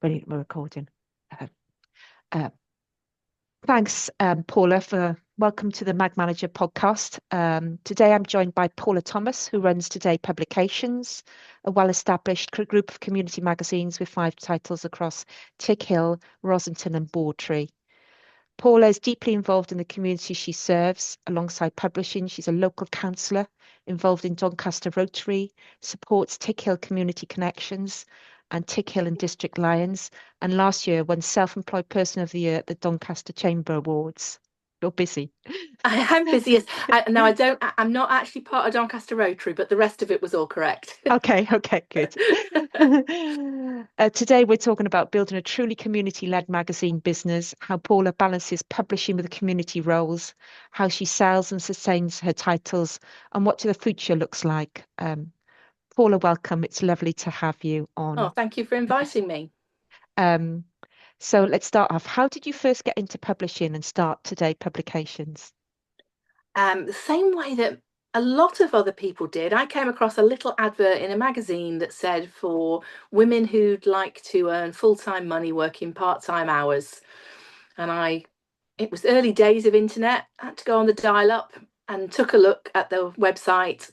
Brilliant, we're recording. Uh, uh, Thanks, Paula, for welcome to the MagManager podcast. Today I'm joined by Paula Thomas, who runs Today Publications, a well-established group of community magazines with 5 titles across Tick Hill, Rossington and Bawtry. Paula is deeply involved in the community she serves. Alongside publishing, she's a local councillor involved in Doncaster Rotary, supports Tick Hill Community Connections and Tick Hill and District Lions, and last year won Self-Employed Person of the Year at the Doncaster Chamber Awards. You're busy. I am busy. Yes. I'm not actually part of Doncaster Rotary, but the rest of it was all correct. Okay, good. Today we're talking about building a truly community-led magazine business, how Paula balances publishing with community roles, how she sells and sustains her titles, and what the future looks like. Paula, welcome. It's lovely to have you on. Oh, thank you for inviting me. So let's start off. How did you first get into publishing and start Today Publications? The same way that a lot of other people did. I came across a little advert in a magazine that said for women who'd like to earn full-time money working part-time hours. And it was early days of internet. I had to go on the dial-up and took a look at the website,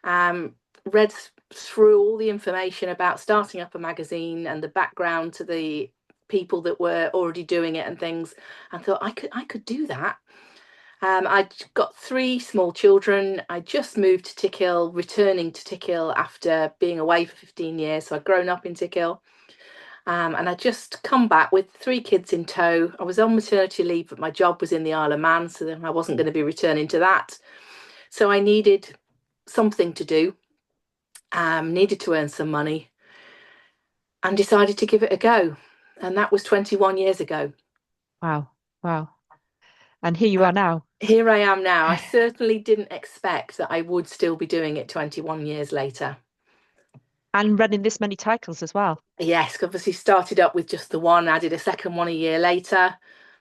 read through all the information about starting up a magazine and the background to the people that were already doing it and things, and thought I could do that. I'd got 3 small children. I just moved to Tick Hill, returning to Tick Hill after being away for 15 years. So I'd grown up in Tick Hill. And I'd just come back with 3 kids in tow. I was on maternity leave, but my job was in the Isle of Man, so then I wasn't going to be returning to that. So I needed something to do, needed to earn some money, and decided to give it a go. And that was 21 years ago. Wow. And here you are now. Here I am now. I certainly didn't expect that I would still be doing it 21 years later. And running this many titles as well. Yes, obviously started up with just the one, added a second one a year later,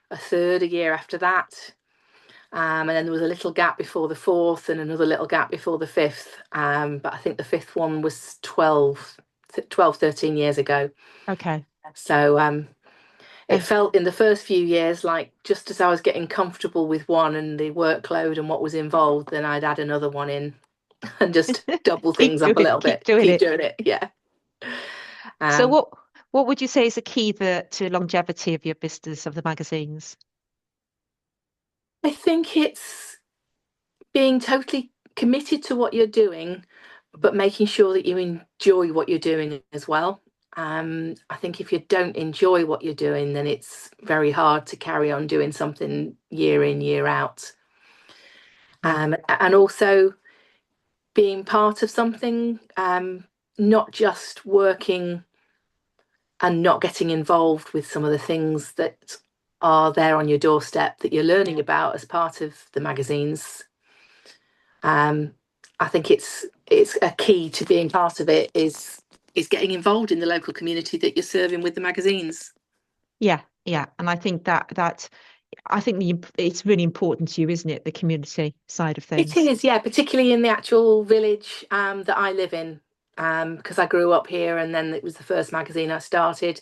a third a year after that. And then there was a little gap before the 4th and another little gap before the 5th. But I think the 5th one was 12, 13 years ago. Okay. So it felt in the first few years like just as I was getting comfortable with one and the workload and what was involved, then I'd add another one in and just double things up a little bit. Keep doing it. Yeah. So what would you say is the key to longevity of your business of the magazines? I think it's being totally committed to what you're doing, but making sure that you enjoy what you're doing as well. I think if you don't enjoy what you're doing, then it's very hard to carry on doing something year in, year out. And also being part of something, not just working and not getting involved with some of the things that are there on your doorstep that you're learning about as part of the magazines. I think it's a key to being part of it is getting involved in the local community that you're serving with the magazines. Yeah. And I think it's really important to you, isn't it? The community side of things. It is, yeah, particularly in the actual village that I live in, because I grew up here and then it was the first magazine I started.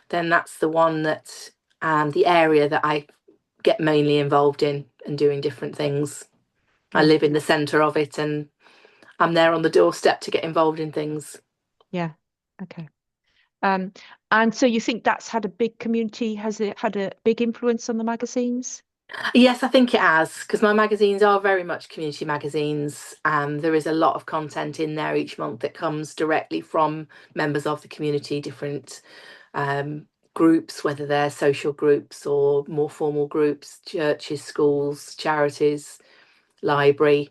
Then that's the one that the area that I get mainly involved in and doing different things. I live in the centre of it and I'm there on the doorstep to get involved in things. Yeah. Okay. And so you think that's had a big community? Has it had a big influence on the magazines? Yes, I think it has, because my magazines are very much community magazines. There is a lot of content in there each month that comes directly from members of the community, different groups, whether they're social groups or more formal groups, churches, schools, charities, library.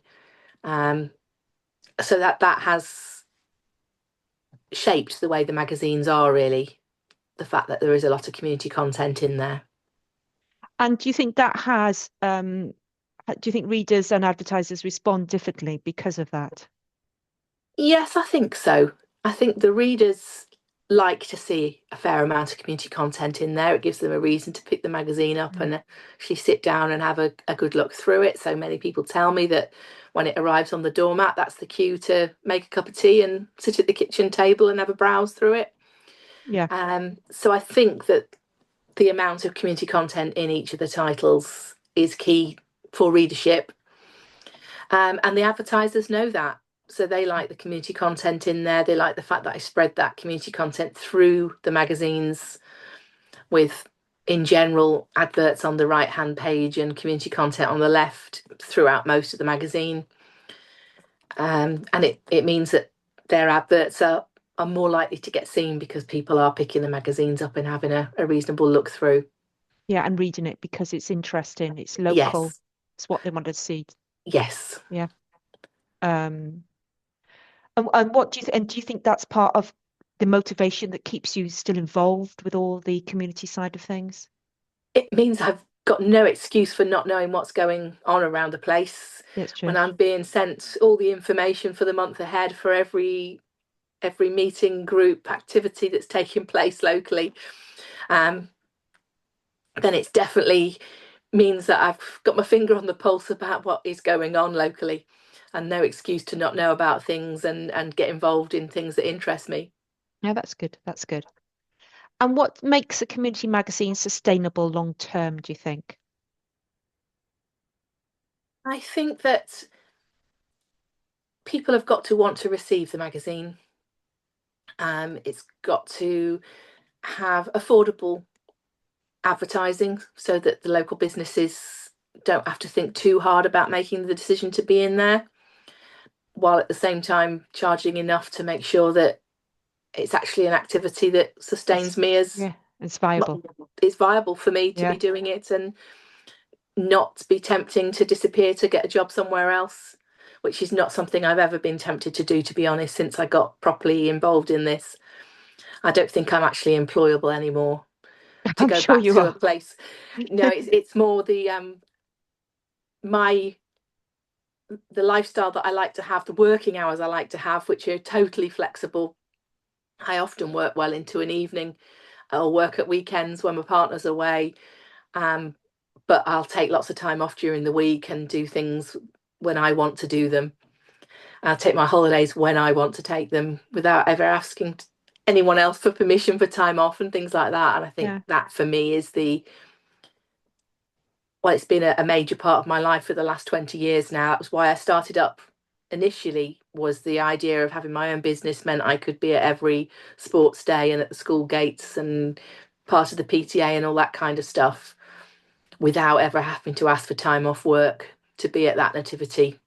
So that has shaped the way the magazines are, really, the fact that there is a lot of community content in there. And do you think do you think readers and advertisers respond differently because of that? Yes, I think so. I think the readers like to see a fair amount of community content in there. It gives them a reason to pick the magazine up and actually sit down and have a good look through it. So many people tell me that when it arrives on the doormat, that's the cue to make a cup of tea and sit at the kitchen table and have a browse through it. Yeah. So I think that the amount of community content in each of the titles is key for readership. And the advertisers know that. So they like the community content in there. They like the fact that I spread that community content through the magazines with, in general, adverts on the right-hand page and community content on the left throughout most of the magazine. And it means that their adverts are more likely to get seen because people are picking the magazines up and having a reasonable look through. Yeah, and reading it because it's interesting, it's local, Yes. it's what they want to see. Yes. Yeah. And what do you and do you think that's part of the motivation that keeps you still involved with all the community side of things? It means I've got no excuse for not knowing what's going on around the place Yeah, it's when true. I'm being sent all the information for the month ahead for every meeting, group, activity that's taking place locally. Then it's definitely means that I've got my finger on the pulse about what is going on locally, and no excuse to not know about things and get involved in things that interest me. Yeah, that's good. That's good. And what makes a community magazine sustainable long term, do you think? I think that people have got to want to receive the magazine. It's got to have affordable advertising so that the local businesses don't have to think too hard about making the decision to be in there, while at the same time charging enough to make sure that it's actually an activity that It's sustains me as yeah, it's viable. it's viable for me to Yeah. be doing it and not be tempting to disappear to get a job somewhere else, which is not something I've ever been tempted to do, to be honest, since I got properly involved in this. I don't think I'm actually employable anymore to I'm go sure back you to a are. place. No, it's more the my the lifestyle that I like to have, the working hours I like to have, which are totally flexible. I often work well into an evening. I'll work at weekends when my partner's away, um, but I'll take lots of time off during the week and do things when I want to do them. I'll take my holidays when I want to take them without ever asking anyone else for permission for time off and things like that. And I think Yeah. that for me is well, it's been a major part of my life for the last 20 years now. That was why I started up initially, was the idea of having my own business meant I could be at every sports day and at the school gates and part of the PTA and all that kind of stuff without ever having to ask for time off work to be at that nativity.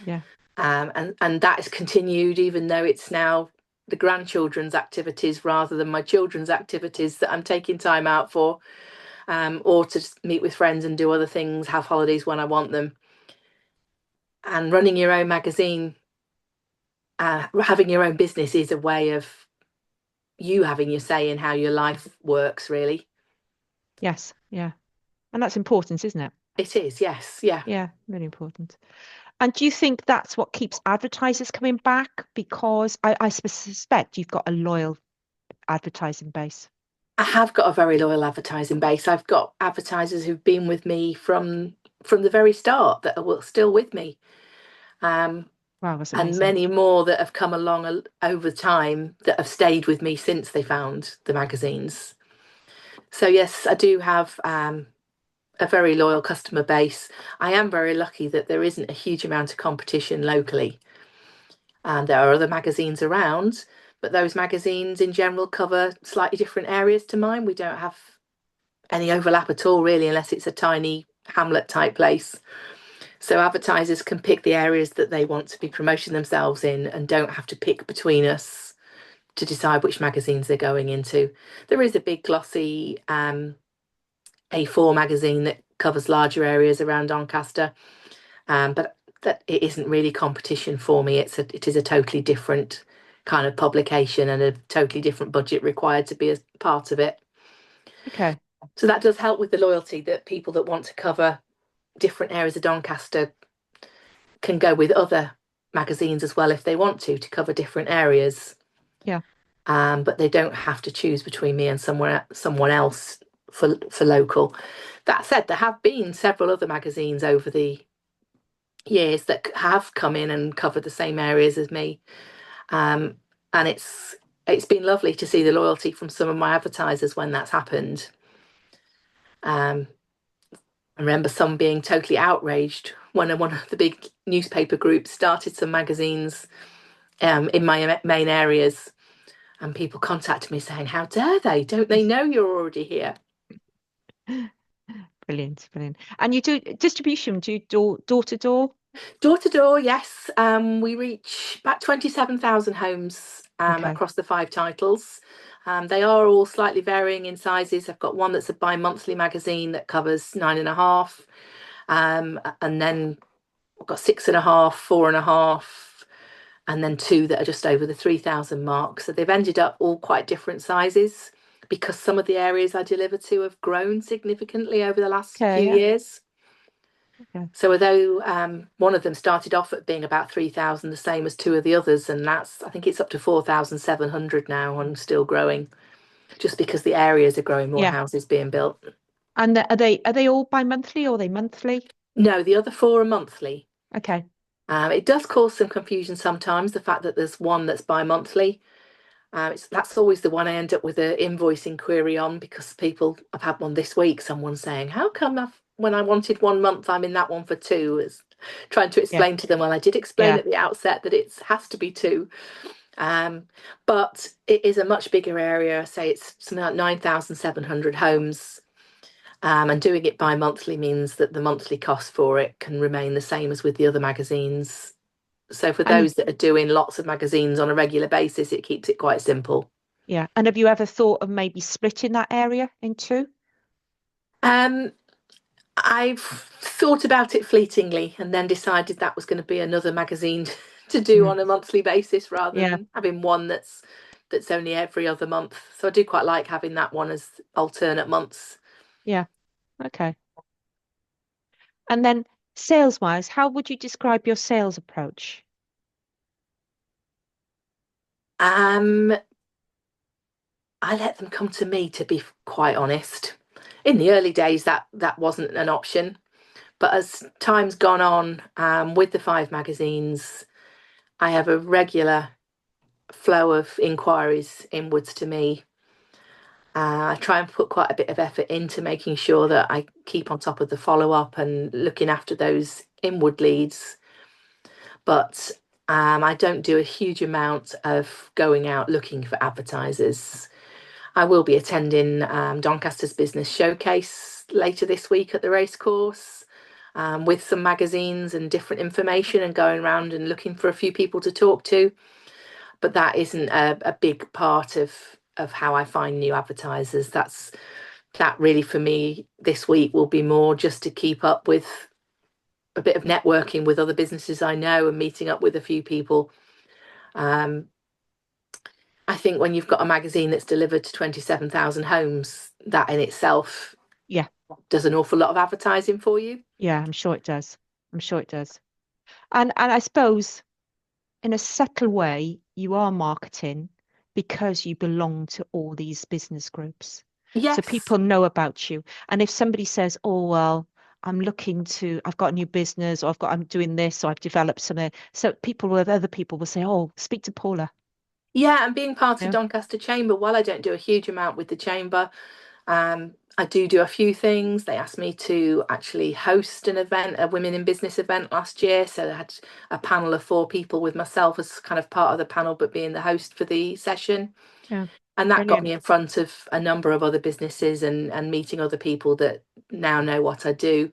Yeah. And that has continued, even though it's now the grandchildren's activities rather than my children's activities that I'm taking time out for, or to just meet with friends and do other things, have holidays when I want them. And running your own magazine, having your own business is a way of you having your say in how your life works, really. Yes. Yeah. And that's important, isn't it? It is, yes, yeah. Yeah, really important. And do you think that's what keeps advertisers coming back? Because I suspect you've got a loyal advertising base. I have got a very loyal advertising base. I've got advertisers who've been with me from the very start that are still with me. Um, Wow, that's and amazing. many more that have come along over time that have stayed with me since they found the magazines. So yes, I do have a very loyal customer base. I am very lucky that there isn't a huge amount of competition locally. And there are other magazines around, but those magazines in general cover slightly different areas to mine. We don't have any overlap at all, really, unless it's a tiny hamlet type place. So advertisers can pick the areas that they want to be promoting themselves in and don't have to pick between us to decide which magazines they're going into. There is a big glossy A4 magazine that covers larger areas around Doncaster, but that it isn't really competition for me. It is a totally different kind of publication and a totally different budget required to be a part of it. Okay. So that does help with the loyalty, that people that want to cover different areas of Doncaster can go with other magazines as well if they want to cover different areas. Yeah. But they don't have to choose between me and someone else for local. That said, there have been several other magazines over the years that have come in and covered the same areas as me, and it's been lovely to see the loyalty from some of my advertisers when that's happened. Um, I remember some being totally outraged when one of the big newspaper groups started some magazines in my main areas, and people contacted me saying, "How dare they? Don't they know you're already here?" Brilliant, brilliant. And you do distribution, do you door to door? Door to door, yes. We reach about 27,000 homes Okay. across the 5 titles. They are all slightly varying in sizes. I've got one that's a bi-monthly magazine that covers 9.5. And then I've got 6.5, 4.5, and then two that are just over the 3,000 mark. So they've ended up all quite different sizes because some of the areas I deliver to have grown significantly over the last Okay, few yeah. years. Okay. So although one of them started off at being about 3,000, the same as two of the others, and I think it's up to 4,700 now and still growing, just because the areas are growing, more Yeah. houses being built. And are they all bi-monthly or are they monthly? No, the other four are monthly. Okay. It does cause some confusion sometimes, the fact that there's one that's bi-monthly. That's always the one I end up with an invoicing query on, because I've had one this week, someone saying, how come when I wanted 1 month, I'm in that one for two? It's trying to Yeah. explain to them, well, I did explain Yeah. at the outset that it has to be two. But it is a much bigger area. Say it's something like 9,700 homes. And doing it bi-monthly means that the monthly cost for it can remain the same as with the other magazines. So for And those that are doing lots of magazines on a regular basis, it keeps it quite simple. yeah. And have you ever thought of maybe splitting that area in two? Um, I've thought about it fleetingly and then decided that was going to be another magazine to do Mm. on a monthly basis rather Yeah. than having one that's only every other month. So I do quite like having that one as alternate months. Yeah. Okay. And then sales wise, how would you describe your sales approach? Um, I let them come to me, to be quite honest. In the early days, that wasn't an option, but as time's gone on, with the 5 magazines, I have a regular flow of inquiries inwards to me. I try and put quite a bit of effort into making sure that I keep on top of the follow up and looking after those inward leads. But I don't do a huge amount of going out looking for advertisers. I will be attending Doncaster's Business Showcase later this week at the racecourse, with some magazines and different information, and going around and looking for a few people to talk to. But that isn't a big part of how I find new advertisers. That really for me this week will be more just to keep up with a bit of networking with other businesses I know and meeting up with a few people. Um, I think when you've got a magazine that's delivered to 27,000 homes, that in itself Yeah. does an awful lot of advertising for you. Yeah, I'm sure it does. I'm sure it does. And I suppose in a subtle way, you are marketing because you belong to all these business groups. So Yes. people know about you. And if somebody says, oh, well, I've got a new business, or I'm doing this, or I've developed something. So other people will say, oh, speak to Paula. Yeah, and being part of Yeah. Doncaster Chamber, while I don't do a huge amount with the chamber, I do a few things. They asked me to actually host an event, a women in business event last year. So I had a panel of 4 people with myself as kind of part of the panel, but being the host for the session. Yeah. And that got Brilliant. me in front of a number of other businesses and meeting other people that now know what I do.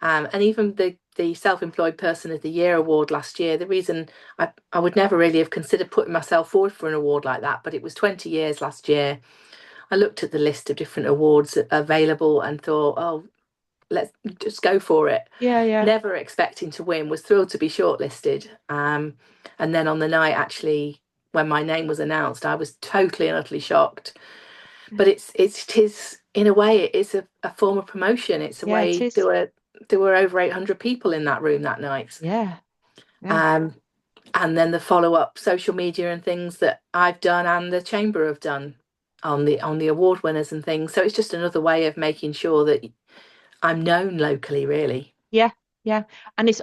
And even the Self-Employed Person of the Year award last year, the reason I would never really have considered putting myself forward for an award like that, but it was 20 years last year. I looked at the list of different awards available and thought, oh, let's just go for it. Yeah, yeah. Never expecting to win, was thrilled to be shortlisted. And then on the night, actually, when my name was announced, I was totally and utterly shocked. But it is, in a way, it is a form of promotion. It's a Yeah, it way, is. there were over 800 people in that room that night. Yeah. Yeah. Um, and then the follow-up social media and things that I've done and the chamber have done on the award winners and things. So it's just another way of making sure that I'm known locally, really. Yeah. Yeah. And it's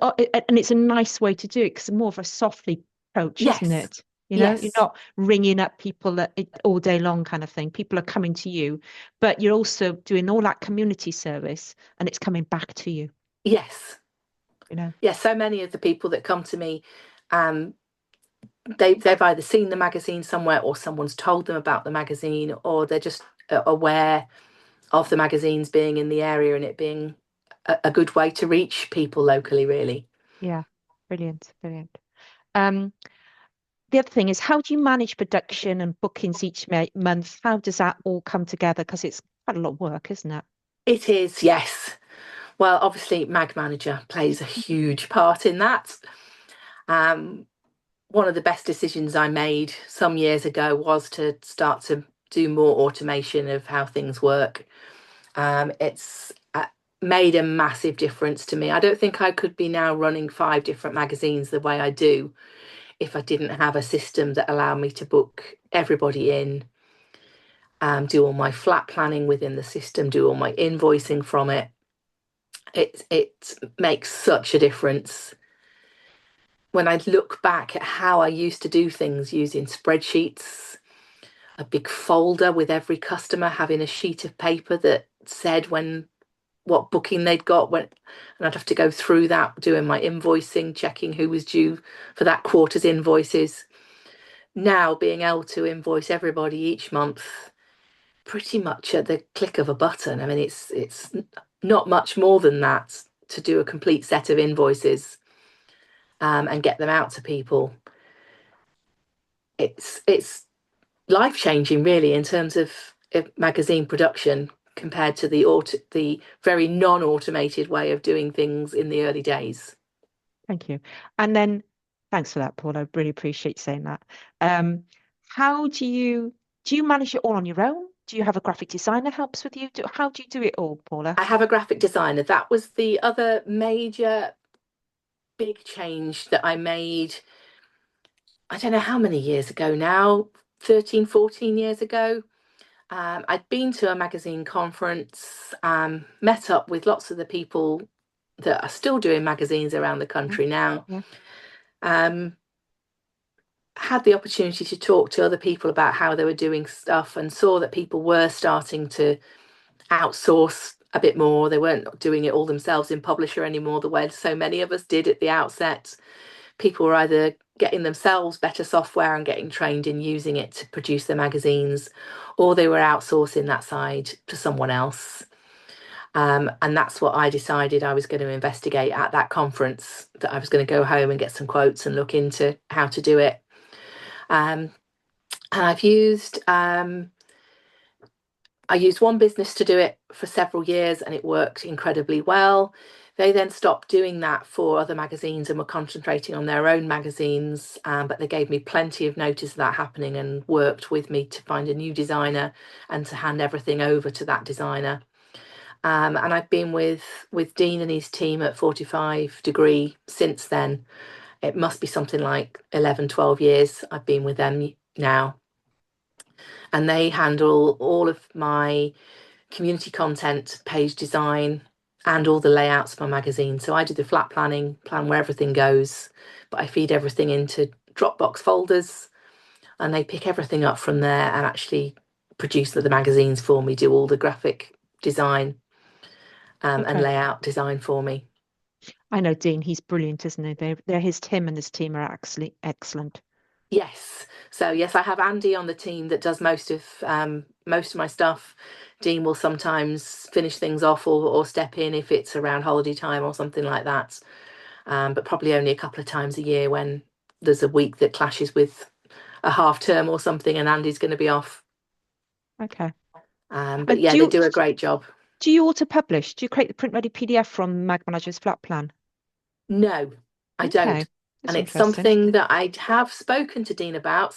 a nice way to do it because it's more of a softly approach, isn't Yes. it? You're Yes. not ringing up people all day long kind of thing. People are coming to you, but you're also doing all that community service and it's coming back to you, Yes. you know. Yes. So many of the people that come to me, um, they've either seen the magazine somewhere or someone's told them about the magazine, or they're just aware of the magazines being in the area and it being a good way to reach people locally, really. Yeah, brilliant, brilliant. Um, the other thing is, how do you manage production and bookings each month? How does that all come together? Because it's quite a lot of work, isn't it? It is, yes. Well, obviously, MagManager plays a huge part in that. Um, One of the best decisions I made some years ago was to start to do more automation of how things work. It's made a massive difference to me. I don't think I could be now running 5 different magazines the way I do if I didn't have a system that allowed me to book everybody in, do all my flat planning within the system, do all my invoicing from it. It makes such a difference. When I look back at how I used to do things using spreadsheets, a big folder with every customer having a sheet of paper that said when what booking they'd got, when, and I'd have to go through that doing my invoicing, checking who was due for that quarter's invoices. Now being able to invoice everybody each month pretty much at the click of a button. I mean, it's not much more than that to do a complete set of invoices, and get them out to people. It's life changing, really, in terms of magazine production compared to the very non-automated way of doing things in the early days. Thank you. And then, thanks for that, Paul. I really appreciate you saying that. Um, how do you manage it all on your own? Do you have a graphic designer helps with you? How do you do it all, Paula? I have a graphic designer. That was the other major big change that I made. I don't know how many years ago now, 13, 14 years ago. I'd been to a magazine conference, met up with lots of the people that are still doing magazines around the Yeah, country now. yeah. Um, had the opportunity to talk to other people about how they were doing stuff and saw that people were starting to outsource a bit more. They weren't doing it all themselves in publisher anymore, the way so many of us did at the outset. People were either getting themselves better software and getting trained in using it to produce their magazines, or they were outsourcing that side to someone else. And that's what I decided I was going to investigate at that conference, that I was going to go home and get some quotes and look into how to do it. Um, and I used one business to do it for several years and it worked incredibly well. They then stopped doing that for other magazines and were concentrating on their own magazines. But they gave me plenty of notice of that happening and worked with me to find a new designer and to hand everything over to that designer. And I've been with Dean and his team at 45 Degree since then. It must be something like 11, 12 years I've been with them now. And they handle all of my community content, page design, and all the layouts of my magazine. So I do the flat planning, plan where everything goes, but I feed everything into Dropbox folders and they pick everything up from there and actually produce the magazines for me, do all the graphic design, and Okay. layout design for me. I know Dean, he's brilliant, isn't he? Him and his team are actually excellent. Yes. So yes, I have Andy on the team that does most of my stuff. Dean will sometimes finish things off or step in if it's around holiday time or something like that. But probably only a couple of times a year when there's a week that clashes with a half term or something and Andy's going to be off. Okay. But And yeah, they do a great job. do you auto-publish? Do you create the print-ready PDF from MagManager's flat plan? No, I Okay. don't. That's And it's interesting. something that I have spoken to Dean about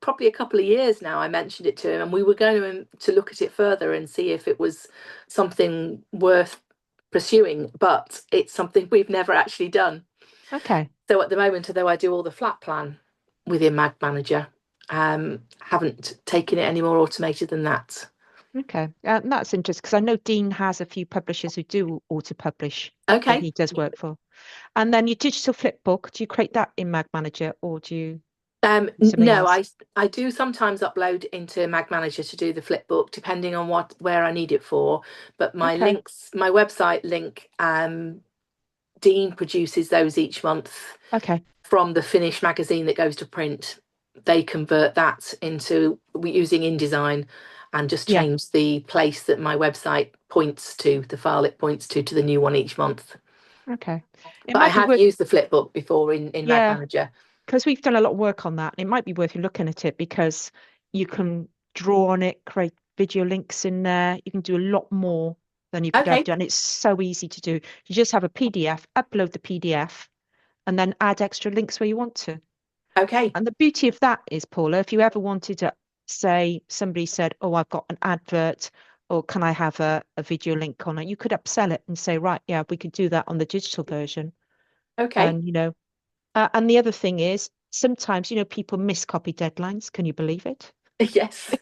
probably a couple of years now. I mentioned it to him and we were going to look at it further and see if it was something worth pursuing, but it's something we've never actually done. Okay. So at the moment, although I do all the flat plan within MagManager, haven't taken it any more automated than that. Okay. That's interesting because I know Dean has a few publishers who do auto-publish that Okay. he does work for. And then your digital flip book, do you create that in MagManager or do you? Something No, else? I do sometimes upload into MagManager to do the flipbook, depending on where I need it for. But my Okay. links, my website link, Dean produces those each month Okay. from the finished magazine that goes to print. They convert that into using InDesign and just Yeah. change the place that my website points to, the file it points to the new one each month. Okay. It But I might be have worth, used the flipbook before in yeah, MagManager. because we've done a lot of work on that. It might be worth you looking at it because you can draw on it, create video links in there. You can do a lot more than you could have Okay, done. It's so easy to do. You just have a PDF, upload the PDF, and then add extra links where you want to. okay, And the beauty of that is, Paula, if you ever wanted to say somebody said, "Oh, I've got an advert," or "Can I have a video link on it?" You could upsell it and say, "Right, yeah, we could do that on the digital version." okay. And and the other thing is sometimes people miss copy deadlines. Can you believe it? Yes.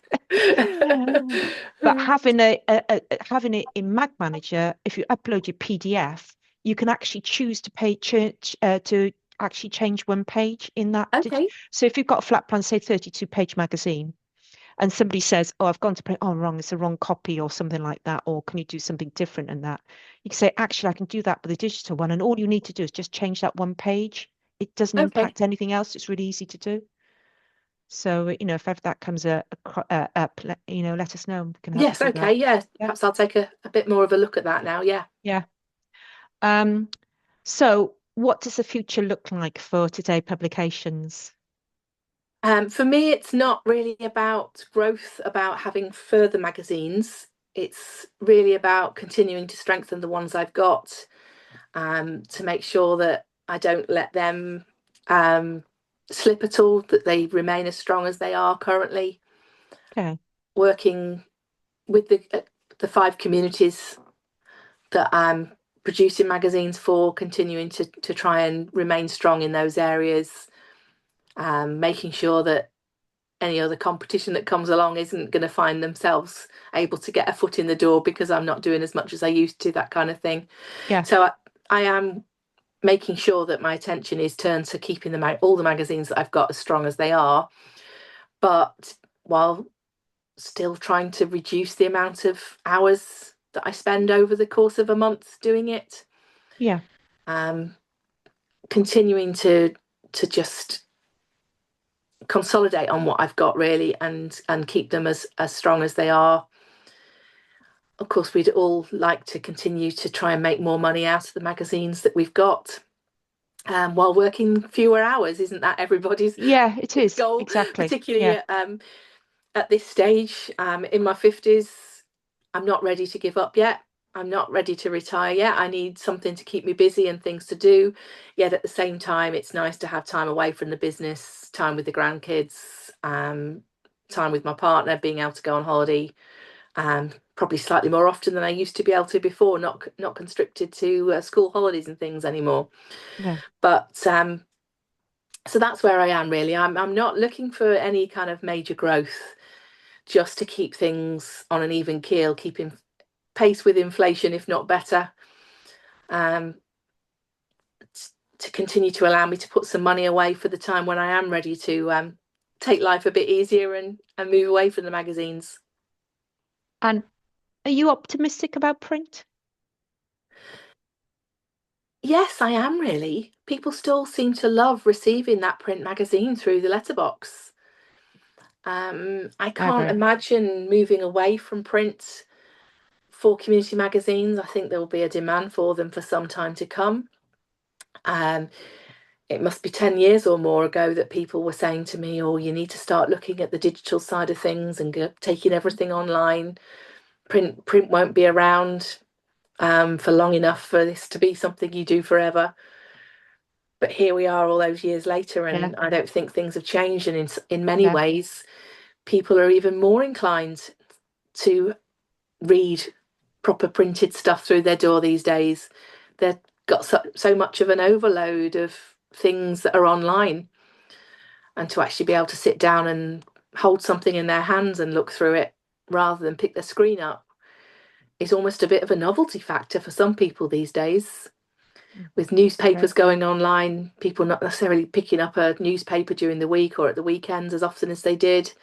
But having it in Mag Manager, if you upload your PDF, you can actually choose to to actually change one page in that. Okay, So if you've got a flat plan, say 32-page magazine, and somebody says, "Oh, I've gone to print, oh, wrong, it's a wrong copy," or something like that, or "Can you do something different in that?" You can say, "Actually, I can do that with a digital one," and all you need to do is just change that one page. It doesn't okay. impact anything else. It's really easy to do. So, if ever that comes up, let us know. We can help you Yes, do okay, that. yeah. Yeah, Perhaps I'll take a bit more of a look at that now, yeah. yeah. Um, so what does the future look like for Today Publications? For me, it's not really about growth, about having further magazines. It's really about continuing to strengthen the ones I've got, to make sure that I don't let them um, slip at all, that they remain as strong as they are currently. Okay. Working with the 5 communities that I'm producing magazines for, continuing to try and remain strong in those areas, making sure that any other competition that comes along isn't going to find themselves able to get a foot in the door because I'm not doing as much as I used to, that kind of thing. Yeah. So I am making sure that my attention is turned to keeping all the magazines that I've got as strong as they are, but while still trying to reduce the amount of hours that I spend over the course of a month doing it. Yeah. Um, Continuing to just consolidate on what I've got really and keep them as strong as they are. Of course, we'd all like to continue to try and make more money out of the magazines that we've got, while working fewer hours. Isn't that everybody's Yeah, it is. goal? Exactly. Yeah. Particularly at this stage, in my 50s, I'm not ready to give up yet. I'm not ready to retire yet. I need something to keep me busy and things to do. Yet at the same time, it's nice to have time away from the business, time with the grandkids, time with my partner, being able to go on holiday, probably slightly more often than I used to be able to before, not constricted to school holidays and things anymore. No. But so that's where I am really. I'm not looking for any kind of major growth, just to keep things on an even keel, keeping pace with inflation, if not better, um, to continue to allow me to put some money away for the time when I am ready to take life a bit easier and move away from the magazines. And are you optimistic about print? Yes, I am really. People still seem to love receiving that print magazine through the letterbox. I can't Ever. imagine moving away from print for community magazines. I think there will be a demand for them for some time to come. Um, it must be 10 years or more ago that people were saying to me, "Oh, you need to start looking at the digital side of things and taking everything online. Print won't be around for long enough for this to be something you do forever." But here we are all those years later, Yeah. and I don't think things have changed. And in many Yeah. ways, people are even more inclined to read proper printed stuff through their door these days. They've got so much of an overload of things that are online, and to actually be able to sit down and hold something in their hands and look through it rather than pick the screen up is almost a bit of a novelty factor for some people these days. With newspapers Great. going online, people not necessarily picking up a newspaper during the week or at the weekends as often as they did.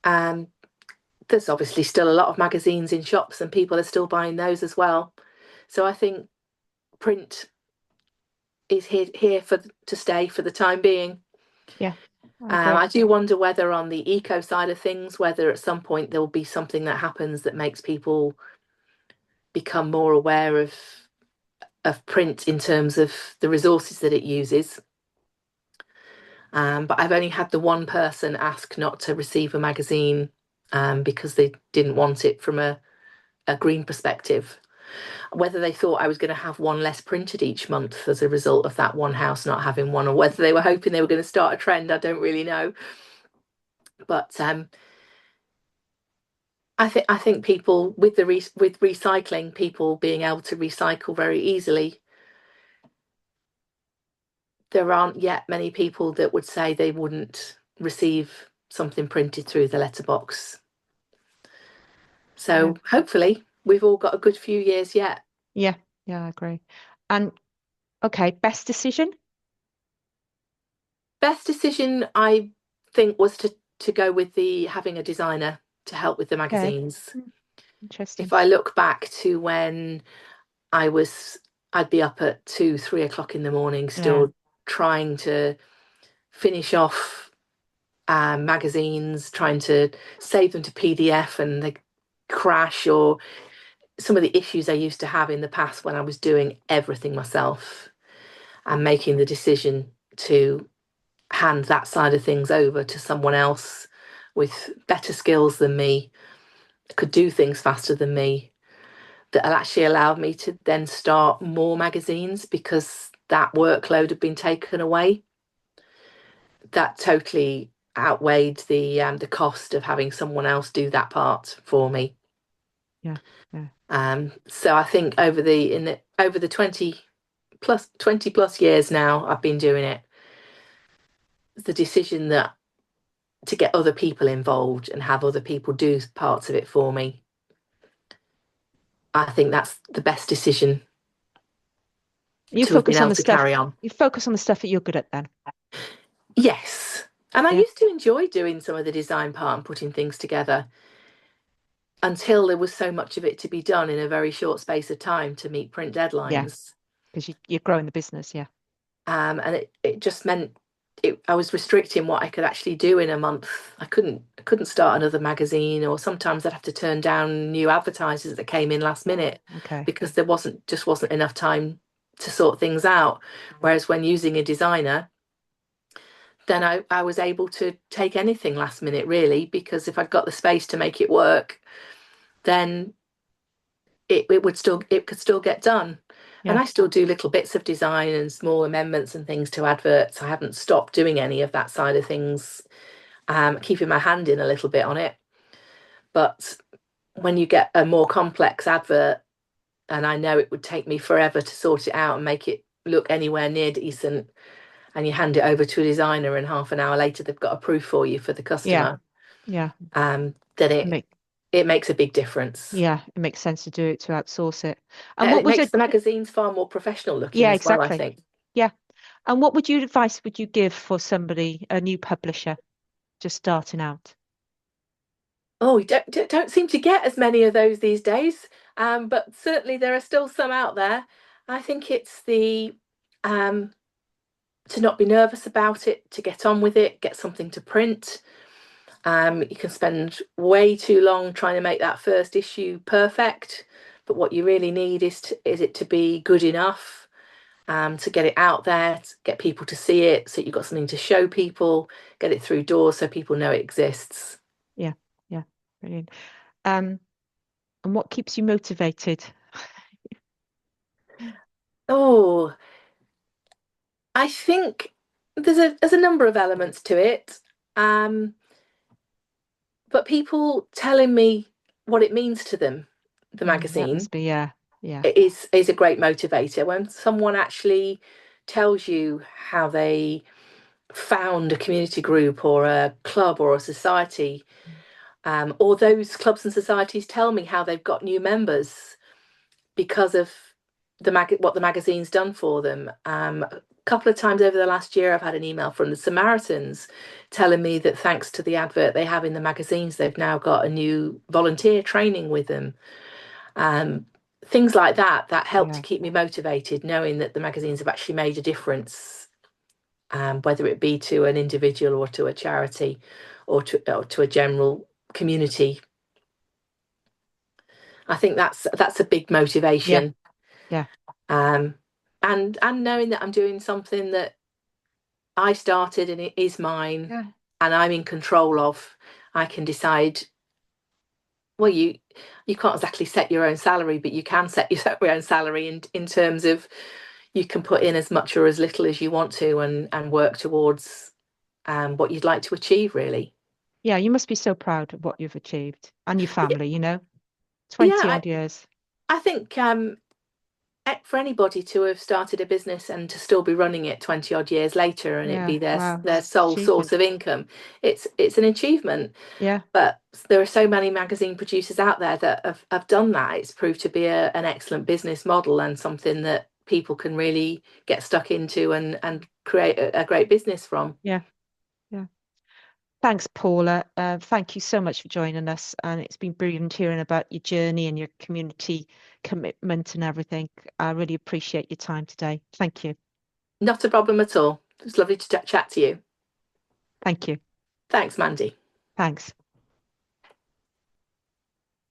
Um, there's obviously still a lot of magazines in shops and people are still buying those as well. So I think print is here to stay for the time being. Yeah, I agree. I do wonder whether on the eco side of things, whether at some point there will be something that happens that makes people become more aware of print in terms of the resources that it uses. But I've only had the one person ask not to receive a magazine because they didn't want it from a green perspective. Whether they thought I was going to have one less printed each month as a result of that one house not having one, or whether they were hoping they were going to start a trend, I don't really know. But I think people with with recycling, people being able to recycle very easily, there aren't yet many people that would say they wouldn't receive something printed through the letterbox. Yeah, So hopefully we've all got a good few years yet. yeah, yeah, I agree. And okay, best decision? Best decision I think was to go with the having a designer to help with the Okay, magazines. interesting. If I look back to when I was, I'd be up at 2, 3 o'clock in the morning Yeah, still trying to finish off magazines, trying to save them to PDF and they crash, or some of the issues I used to have in the past when I was doing everything myself and making the decision to hand that side of things over to someone else with better skills than me, could do things faster than me, that actually allowed me to then start more magazines because that workload had been taken away. That totally outweighed the cost of having someone else do that part for me. yeah, yeah, So I think over the 20 plus years now I've been doing it, the decision that to get other people involved and have other people do parts of it for me, I think that's the best decision You to have been focus on able the to stuff, carry on. you focus on the stuff that you're good at then. Yes. And I Yeah, used to enjoy doing some of the design part and putting things together until there was so much of it to be done in a very short space of time to meet print yeah, deadlines. because you're growing the business. Yeah, And it just meant I was restricting what I could actually do in a month. I couldn't start another magazine, or sometimes I'd have to turn down new advertisers that came in last minute okay. because there wasn't enough time to sort things out. Whereas when using a designer, then I was able to take anything last minute really, because if I'd got the space to make it work, then it could still get done. And Yeah, I still do little bits of design and small amendments and things to adverts. I haven't stopped doing any of that side of things, keeping my hand in a little bit on it. But when you get a more complex advert, and I know it would take me forever to sort it out and make it look anywhere near decent, and you hand it over to a designer and half an hour later they've got a proof for you for the yeah, customer, yeah. then It make it makes a big difference. yeah, it makes sense to do it to outsource it. And And what it was makes it? the magazines far more professional looking Yeah, as well, I exactly. think. Yeah. And what would you advice would you give for somebody, a new publisher, just starting out? Oh, you don't seem to get as many of those these days, but certainly there are still some out there. I think it's the um, to not be nervous about it, to get on with it, get something to print. You can spend way too long trying to make that first issue perfect, but what you really need is it to be good enough, to get it out there, to get people to see it, so you've got something to show people, get it through doors so people know it exists. Yeah, yeah, brilliant. Um, and what keeps you motivated? Oh, I think there's a number of elements to it, um, but people telling me what it means to them, the That magazine, must be, yeah, yeah, is a great motivator. When someone actually tells you how they found a community group or a club or a society, or those clubs and societies tell me how they've got new members because of what the magazine's done for them. A couple of times over the last year, I've had an email from the Samaritans telling me that thanks to the advert they have in the magazines, they've now got a new volunteer training with them. Things like that help to keep me motivated, knowing that the magazines have actually made a difference, whether it be to an individual or to a charity or to a general community. I think that's a big motivation. Yeah. And knowing that I'm doing something that I started and it is mine, and I'm in control of. I can decide. Well, you can't exactly set your own salary, but you can set your own salary in terms of you can put in as much or as little as you want to, and work towards what you'd like to achieve, really. Yeah, you must be so proud of what you've achieved and your family, 20 Yeah, odd years. I think for anybody to have started a business and to still be running it 20 odd years later and it be their sole source of income, it's an achievement. Yeah. But there are so many magazine producers out there that have done that. It's proved to be an excellent business model and something that people can really get stuck into and create a great business from. Yeah. Thanks, Paula. Thank you so much for joining us. And it's been brilliant hearing about your journey and your community commitment and everything. I really appreciate your time today. Thank you. Not a problem at all. It's lovely to chat to you. Thank you. Thanks, Mandy. Thanks.